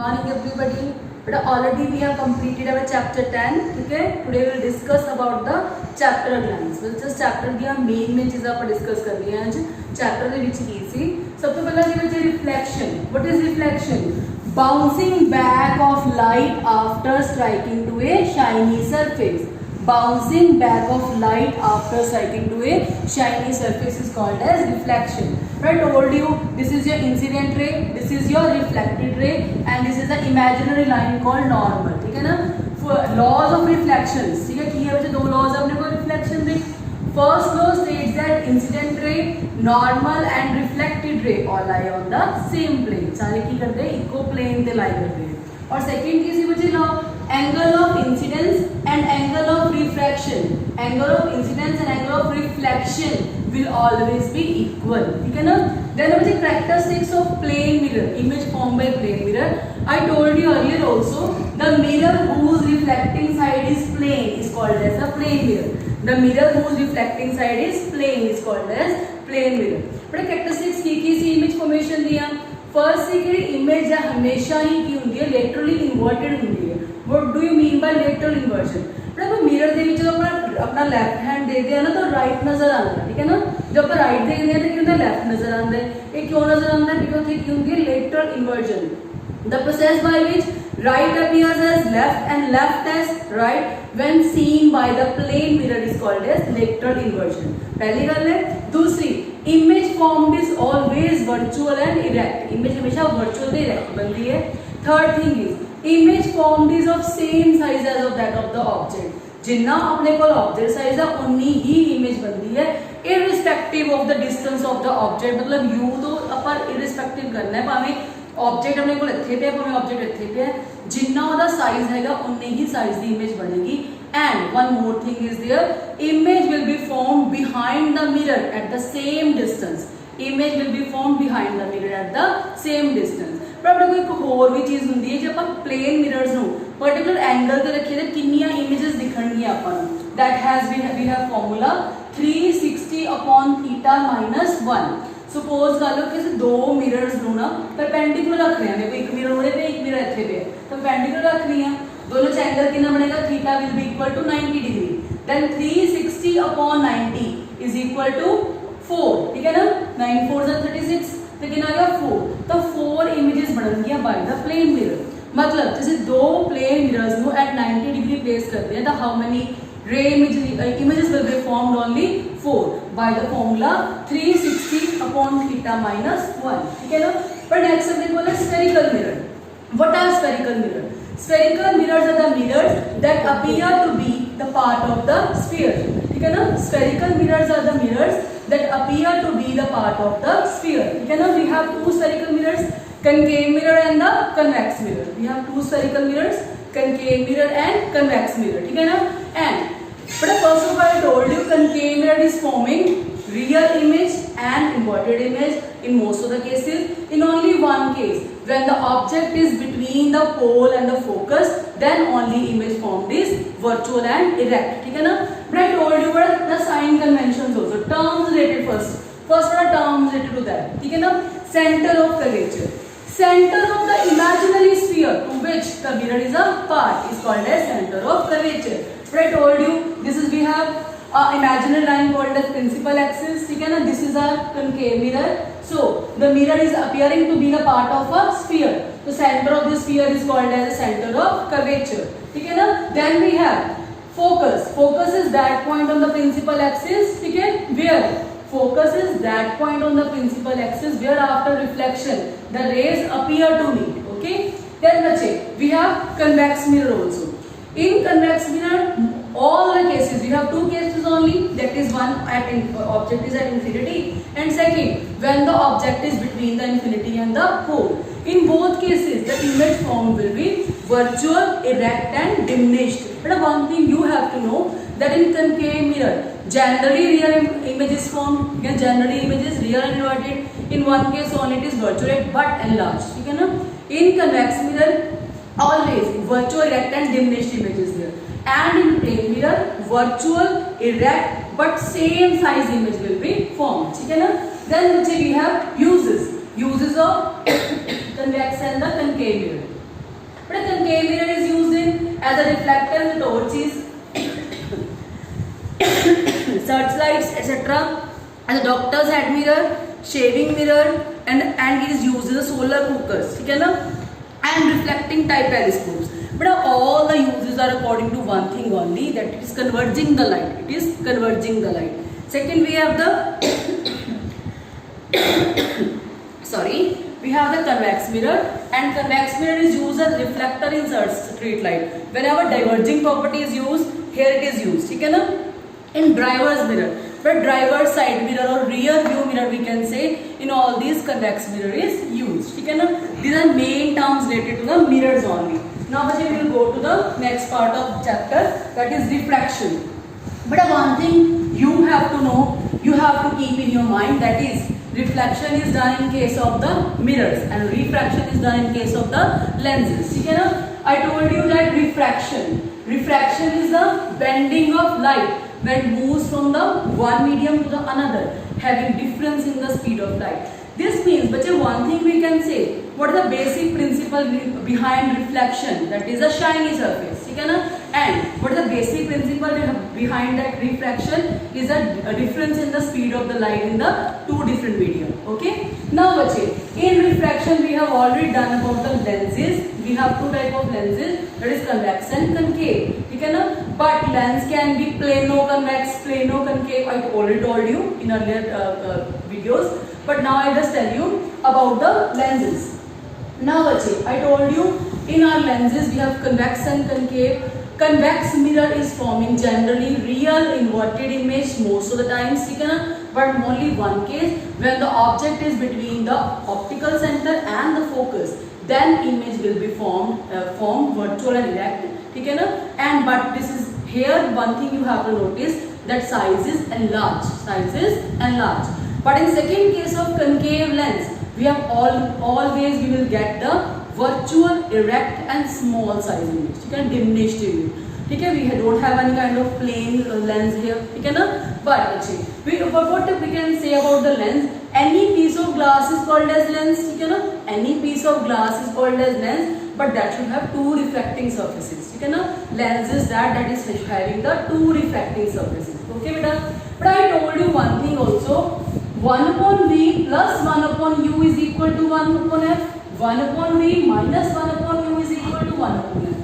morning everybody. But already we have completed our chapter 10. Okay, today we will discuss about the chapter lines. We'll just chapter की हम main चीज़ आप discuss कर रही हैं आज chapter के बीच की सी सबसे पहला ये बच्चे reflection. What is reflection? Bouncing back of light after striking to a shiny surface. Bouncing back of light after striking to a shiny surface is called as reflection. I told you this is your incident ray, this is your reflected ray, and this is the imaginary line called normal. ठीक है ना? Laws of reflections. ठीक है? ठीक है बच्चे दो laws अपने को reflection they. First law states that incident ray, normal and reflected ray all lie on the same plane. सारे की करते हैं equal plane पे lie करते हैं. और second किसी बच्चे law angle of incidence and angle of refraction. Angle of incidence and angle of reflection will always be equal. ठीक है ना? Then बच्चे characteristics of plane mirror, image formed by plane mirror. I told you earlier also the mirror whose reflecting side is plane is called as a plane mirror. The mirror whose reflecting side is plane is called as plane mirror. बड़े characteristics की सी image formation दिया. First सी कि image है हमेशा ही की होती है laterally inverted होती है. What do you mean by lateral inversion? बड़ा मिरर दे विच अपना लेफ्ट हैंड दे दिया ना तो राइट नजर आता है. ठीक है ना? जब आप राइट देखते हैं तो क्यों लेफ्ट नजर आता है. ये क्यों नजर आता है? बिकॉज ये क्योंकि lateral inversion. The process by which right appears as left and left as right when seen by the plane mirror is called as lateral inversion. पहली गल है. दूसरी, image formed is always virtual and erect. Image हमेशा virtual से erect बनती है. Third thing is image formed is of same size as of that of the object. जिन्ना अपने को ऑब्जेक्ट साइज है उन्नी ही इमेज बनती है irrespective of the distance of the object. मतलब यू तो अपन irrespective करना है भावे ऑब्जेक्ट अपने को इत्थे पे भावे ऑब्जेक्ट इत्थे पे है जिन्ना ਉਹਦਾ साइज हैगा उन्नी ही साइज दी इमेज बनेगी. And one more thing is there, image will be formed behind the mirror at the same distance. Image will be formed behind the mirror at the same distance. पर अपने को एक और भी चीज होती है जब अपन प्लेन मिरर्स नो पर्टिकुलर एंगल ते रखिए तो कितनियां इमेजेस दिखणगियां अपन that has we have formula 360 upon theta minus 1. Suppose कर लो कि दो मिरर्स नो ना परपेंडिकुलर रख रहे हैं. देखो एक मिरर उधर पे एक मिरर इथे पे तो परपेंडिकुलर रख रही हैं. दोनों का एंगल कितना बनेगा? Theta will be equal to 90 degree. Then 360 upon 90 is equal to 4. ठीक है ना? 9 4 is 36 तो कितना आ गया 4. तो 4 इमेजेस बनती बाय द प्लेन मिरर. मतलब जैसे दो प्लेन मिरर्स को एट 90 डिग्री प्लेस करते हैं तो हाउ मेनी रे images will be formed? only 4 by the formula 360 upon theta minus 1. ठीक है ना? पर नेक्स्ट सब्जेक्ट बोला spherical mirror. What are spherical mirror? Spherical mirrors are the mirrors that appear to be the part of the sphere. ठीक है ना? Spherical mirrors are the mirrors that appear to be the part of the sphere. ठीक है ना? We have two spherical mirrors, concave mirror and the convex mirror. We have two spherical mirrors, concave mirror and convex mirror. ठीक है ना? And but first of all I told you concave mirror is forming real image and inverted image in most of the cases. In only one case, when the object is between the pole and the focus, then only image formed is virtual and erect. ठीक है ना? But I told you what the sign conventions also. Terms related first. First what are terms related to that? ठीक है ना? Center of curvature. Center of the imaginary sphere to which the mirror is a part is called as center of curvature. But I told you this is we have imaginary line called as principal axis. ठीक है ना? This is our concave mirror. So the mirror is appearing to be the part of a sphere. The center of the sphere is called as the center of curvature. ठीक है ना? Then we have focus. Focus is that point on the principal axis. ठीक है? Where focus is that point on the principal axis where after reflection the rays appear to meet. Okay? Then बच्चे we have convex mirror also. In convex mirror all the cases we have two cases only, that is one at object is at infinity and second when the object is between the infinity and the pole. In both cases the image formed will be virtual, erect and diminished. But one thing you have to know that in concave mirror generally real image is formed. Again generally image is real and inverted. In one case only it is virtual but enlarged. ठीक है ना? In convex mirror always virtual, erect and diminished images there. And in plane mirror virtual, erect but same size image will be formed. ठीक है ना? Then we have uses of convex and the concave mirror. As a reflector is a torch is searchlights etc. As a doctor's head mirror, shaving mirror, and it is used as a solar cookers, ठीक है ना, and reflecting type telescopes. But all the uses are according to one thing only, that it is converging the light. It is converging the light. Second, we have the we have the convex mirror, and convex mirror is used as reflector in street light. Whenever diverging property is used, here it is used, ठीक है ना. In driver's mirror, but driver's side mirror or rear view mirror we can say, in all these convex mirror is used, ठीक है ना. These are main terms related to the mirrors only. Now we will go to the next part of chapter, that is refraction. But one thing you have to know, you have to keep in your mind, that is reflection is done in case of the mirrors and refraction is done in case of the lenses, ठीक है ना. I told you that refraction is the bending of light when it moves from the one medium to the another, having difference in the speed of light. This means, बच्चे, one thing we can say, what is the basic principle behind reflection? That is a shiny surface, ठीक है ना. And what is the basic principle behind that refraction? Is a difference in the speed of the light in the two different medium. Okay. Now बच्चे, in refraction we have already done about the lenses. We have two type of lenses, that is convex and concave, ठीक है ना. But lens can be plano-convex, plano-concave. I already told you in earlier videos. But now I just tell you about the lenses. Now बच्चे, I told you in our lenses we have convex and concave. Convex mirror is forming generally real inverted image most of the times, ठीक है ना. But only one case, when the object is between the optical center and the focus, then image will be formed virtual and erect, ठीक है ना. And but this is here one thing you have to notice, that size is enlarged. But in second case of concave lens, we have always we will get the virtual, erect and small size image, ठीक है, diminished image, ठीक है. We don't have any kind of plain lens here, ठीक है ना. But what we can say about the lens, any piece of glass is called as lens, ठीक है ना. Any piece of glass is called as lens, but that should have two refracting surfaces, ठीक है ना. Lens is that is having the two refracting surfaces, okay beta. But I told you one thing also, 1 upon V plus 1 upon U is equal to 1 upon F. 1 upon V minus 1 upon U is equal to 1 upon F.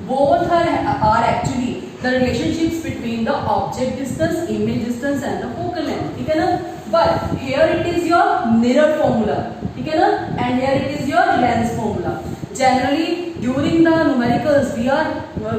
Both are actually the relationships between the object distance, image distance and the focal length, ठीक है ना. But here it is your mirror formula, ठीक है ना, and here it is your lens formula. Generally during the numericals we are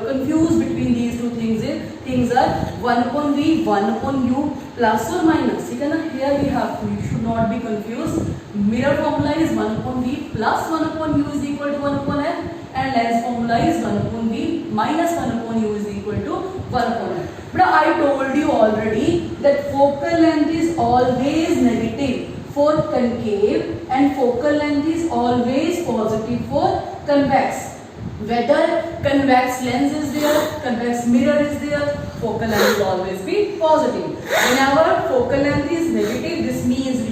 confused between these two things. Things are 1 upon V, 1 upon U, plus or minus, ठीक है ना. Here we have to, you should not be confused. Mirror formula is 1 upon V plus 1 upon U is equal to 1 upon F, and lens formula is 1 upon V minus 1 upon U is equal to 1 upon F. But I told you already that focal length is always negative for concave and focal length is always positive for convex. Whether convex lens is there, convex mirror is there, focal length will always be positive. Whenever focal length is negative, this means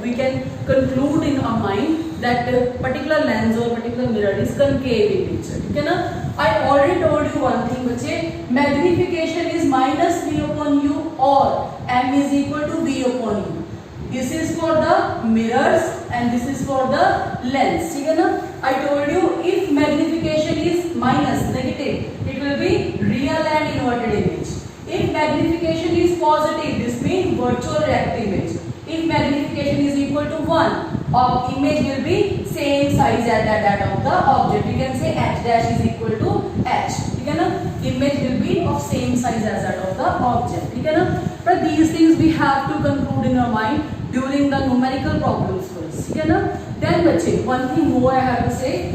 we can conclude in our mind that particular lens or particular mirror is concave in nature, ठीक है ना. I already told you one thing बच्चे, magnification is minus V upon U or M is equal to V upon U. This is for the mirrors and this is for the lens, ठीक है ना. I told you if magnification is minus, negative, it will be real and inverted image. If magnification is positive, this means virtual erect image. If magnification is equal to 1, image will be same size as that of the object. We can say h dash is equal to h, ठीक है ना. Image will be of same size as that of the object, ठीक है ना. But these things we have to conclude in our mind during the numerical problems first, ठीक है ना. Then बच्चे, one thing more I have to say,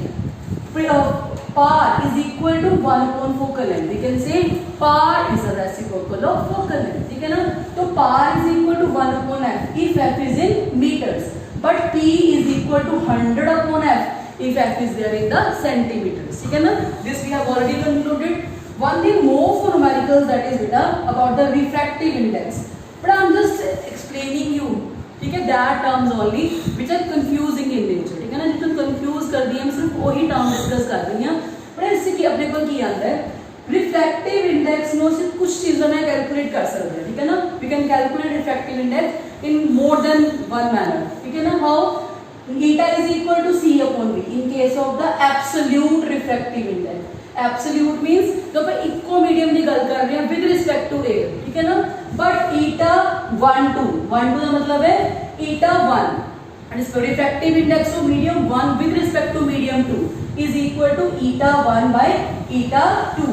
par is equal to 1 upon focal length. We can say par is a reciprocal of focal length, ठीक है ना. तो par is equal to 1 upon f if f is in meters, but p is equal to 100 upon f if f is there in the centimeters, ठीक है ना. This we have already concluded. One thing more for numericals, that is beta about the refractive index. But I am just explaining you, ठीक है, that terms only which are confusing in nature, ठीक है ना. जिसको confuse कर दिया, मैं सिर्फ वही term discuss कर रही हूँ. बट इससे कि अपने को क्या आता है, रिफ्रैक्टिव इंडेक्स नो सिर्फ कुछ चीजों में कैलकुलेट कर सकते हैं, ठीक है ना. We can calculate refractive index in more than one manner, ठीक है ना. How eta is equal to c upon v in case of the absolute refractive index. Absolute means जो अपन इक्को मीडियम की गल कर रहे हैं विद रिस्पेक्ट टू एयर, ठीक है ना. बट eta 1 2 का मतलब है eta 1 and its refractive index of medium 1 with respect to medium 2 is equal to eta 1 by eta 2.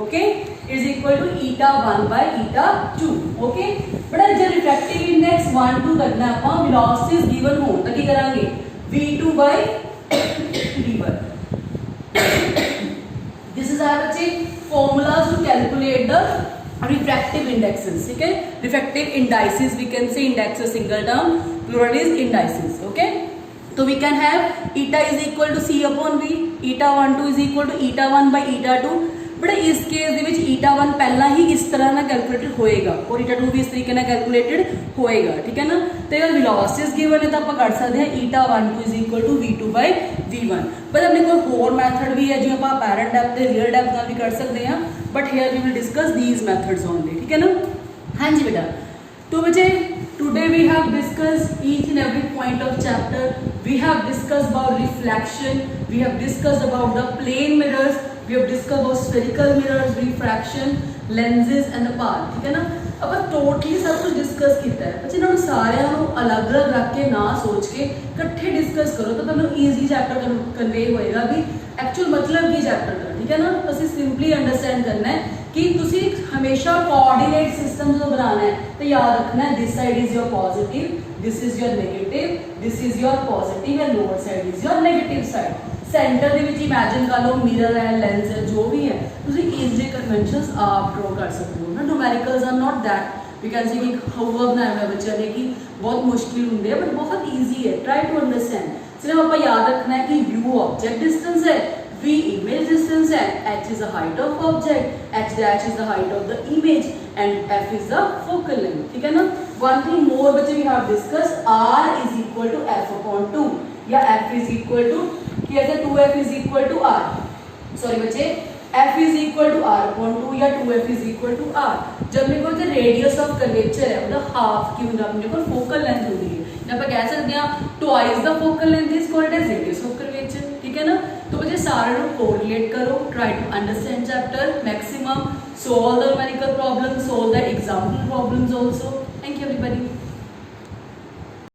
Okay, is equal to eta 1 by eta 2. Okay, बड़ा जब refractive index 1 2 करना है अपन velocities given हो तो क्या करेंगे v2 by v1. This is our बच्चे formulas to calculate the refractive indexes, ठीक है. refractive indices we can say, index is single term, plural is indices. Okay, so we can have eta is equal to c upon v, eta 1 2 is equal to eta 1 by eta 2. But इस case ਦੇ ਵਿੱਚ eta 1 पहला ही इस तरह ना calculated होएगा और eta 2 भी इस तरीके ना कैलकुलेटेड होएगा, ठीक है ना. तो अगर वेलोसिटीज गिवन है तो आप कर सकते हैं eta 1 2 is equal to v2 by v1. पर अपने कोई होर मेथड भी है जो आप अपैरेंट डेप्थ ते रियल डेप्थ नाल भी कर सकते हैं, but here we will discuss these methods only, ठीक है ना. हाँ जी बेटा, तो बच्चे today we have discussed each and every point of chapter. We have discussed about reflection, we have discussed about the plane mirrors, we have discussed about spherical mirrors, refraction, lenses and the path, ठीक है ना. अपन totally सब कुछ discuss किया है बच्चे. इन्होंने सारे अलग अलग रख के ना सोच के इकट्ठे डिस्कस करो तो तुम्हें ईजी चैप्टर कन्वे होएगा भी एक्चुअल मतलब की चैप्टर का, ठीक है ना. तो सिंपली अंडरस्टैंड करना है कि तुसी हमेशा कोऑर्डिनेट सिस्टम जो बनाना है तो याद रखना है this side is your positive, this is your negative, this is your positive and lower side is your negative side. Centre ਦੇ ਵਿੱਚ इमेजिन कर लो मिरर है, लेंस है, जो भी है तुसी इजीली कन्वेंशंस आप ड्रॉ कर सकते हो ना. Numericals are not that we can say कि हाउ बनाया हुआ बच्चे ने कि बहुत मुश्किल होंगे बट बहुत ईजी है. Try to understand. सिर्फ आप याद रखना है कि व्यू ऑब्जेक्ट डिस्टेंस है, v image distance है, h is the height of object, h dash is the height of the image and f is the focal length, ठीक है ना. one thing more बच्चे we have discussed, r is equal to f upon 2 या f is equal to कैसे 2f is equal to r, sorry बच्चे f is equal to r upon 2 या 2f is equal to r. जब मेरे को radius of curvature है मतलब half की होगा अपने को फोकल लेंथ होती है, जब आप कह सकते हैं twice the focal length is called as radius of curvature, ठीक है ना. तो बच्चे सारे लोग कोरिलेट करो, try to understand chapter maximum, solve the numerical problems, solve the example problems also. Thank you everybody.